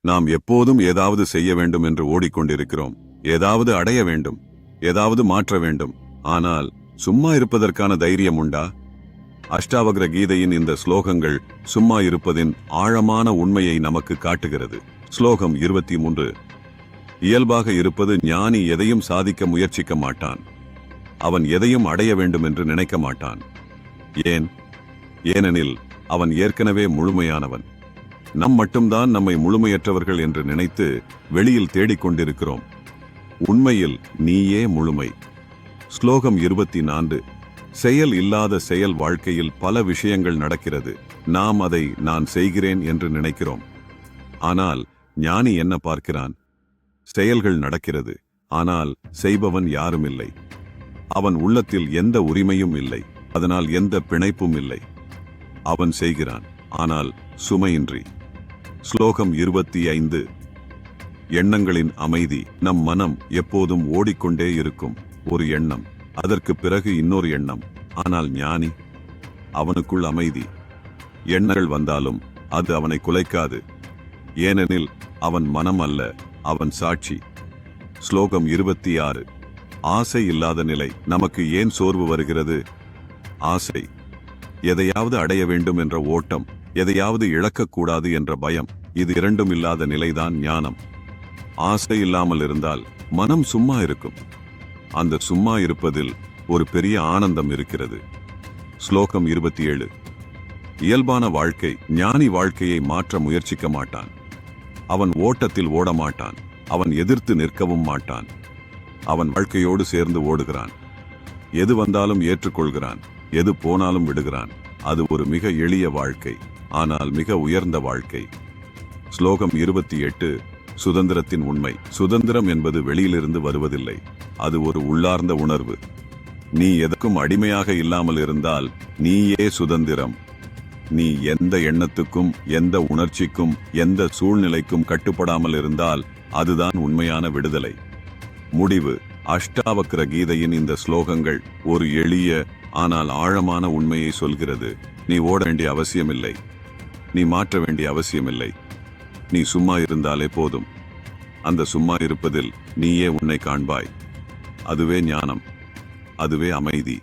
நாம் எப்போதும் ஏதாவது செய்ய வேண்டும் என்று ஓடிக்கொண்டிருக்கிறோம். ஏதாவது அடைய வேண்டும், ஏதாவது மாற்ற வேண்டும். ஆனால் சும்மா இருப்பதற்கான தைரியம் உண்டா? அஷ்டாவக்ர கீதையின் இந்த ஸ்லோகங்கள் சும்மா இருப்பதின் ஆழமான உண்மையை நமக்கு காட்டுகிறது. ஸ்லோகம் 23. இயல்பாக இருப்பது ஞானி எதையும் சாதிக்க முயற்சிக்க மாட்டான். அவன் எதையும் அடைய வேண்டும் என்று நினைக்க மாட்டான். ஏனெனில் அவன் ஏற்கனவே முழுமையானவன். நம் மட்டும்தான் நம்மை முழுமையற்றவர்கள் என்று நினைத்து வெளியில் தேடிக்கொண்டிருக்கிறோம். உண்மையில் நீயே முழுமை. ஸ்லோகம் 24. செயல் இல்லாத செயல். வாழ்க்கையில் பல விஷயங்கள் நடக்கிறது. நாம் அதை நான் செய்கிறேன் என்று நினைக்கிறோம். ஆனால் ஞானி என்ன பார்க்கிறான்? செயல்கள் நடக்கிறது, ஆனால் செய்பவன் யாரும் இல்லை. அவன் உள்ளத்தில் எந்த உரிமையும் இல்லை, அதனால் எந்த பிணைப்பும் இல்லை. அவன் செய்கிறான், ஆனால் சுமையின்றி. ஸ்லோகம் 25. எண்ணங்களின் அமைதி. நம் மனம் எப்போதும் ஓடிக்கொண்டே இருக்கும். ஒரு எண்ணம், அதற்கு பிறகு இன்னொரு எண்ணம். ஆனால் ஞானி, அவனுக்குள் அமைதி. எண்ணங்கள் வந்தாலும் அது அவனை குலைக்காது. ஏனெனில் அவன் மனம் அல்ல, அவன் சாட்சி. ஸ்லோகம் 26. ஆசை இல்லாத நிலை. நமக்கு ஏன் சோர்வு வருகிறது? ஆசை, எதையாவது அடைய வேண்டும் என்ற ஓட்டம், எதையாவது இழக்கக்கூடாது என்ற பயம். இது இரண்டும் இல்லாத நிலைதான் ஞானம். ஆசை இல்லாமல் இருந்தால் மனம் சும்மா இருக்கும். அந்த சும்மா இருப்பதில் ஒரு பெரிய ஆனந்தம் இருக்கிறது. ஸ்லோகம் 27. இயல்பான வாழ்க்கை. ஞானி வாழ்க்கையை மாற்ற முயற்சிக்க மாட்டான். அவன் ஓட்டத்தில் ஓட மாட்டான். அவன் எதிர்த்து நிற்கவும் மாட்டான். அவன் வாழ்க்கையோடு சேர்ந்து ஓடுகிறான். எது வந்தாலும் ஏற்றுக்கொள்கிறான், எது போனாலும் விடுகிறான். அது ஒரு மிக எளிய வாழ்க்கை, ஆனால் மிக உயர்ந்த வாழ்க்கை. ஸ்லோகம் 28. சுதந்திரத்தின் உண்மை. சுதந்திரம் என்பது வெளியிலிருந்து வருவதில்லை, அது ஒரு உள்ளார்ந்த உணர்வு. நீ எதற்கும் அடிமையாக இல்லாமல் இருந்தால் நீயே சுதந்திரம். நீ எந்த எண்ணத்துக்கும், எந்த உணர்ச்சிக்கும், எந்த சூழ்நிலைக்கும் கட்டுப்படாமல் இருந்தால் அதுதான் உண்மையான விடுதலை. முடிவு. அஷ்டாவக்ர கீதையின் இந்த ஸ்லோகங்கள் ஒரு எளிய ஆனால் ஆழமான உண்மையை சொல்கிறது. நீ ஓட வேண்டிய அவசியமில்லை, நீ மாற்ற வேண்டிய அவசியமில்லை. நீ சும்மா இருந்தாலே போதும். அந்த சும்மா இருப்பதில் நீயே உன்னை காண்பாய். அதுவே ஞானம், அதுவே அமைதி.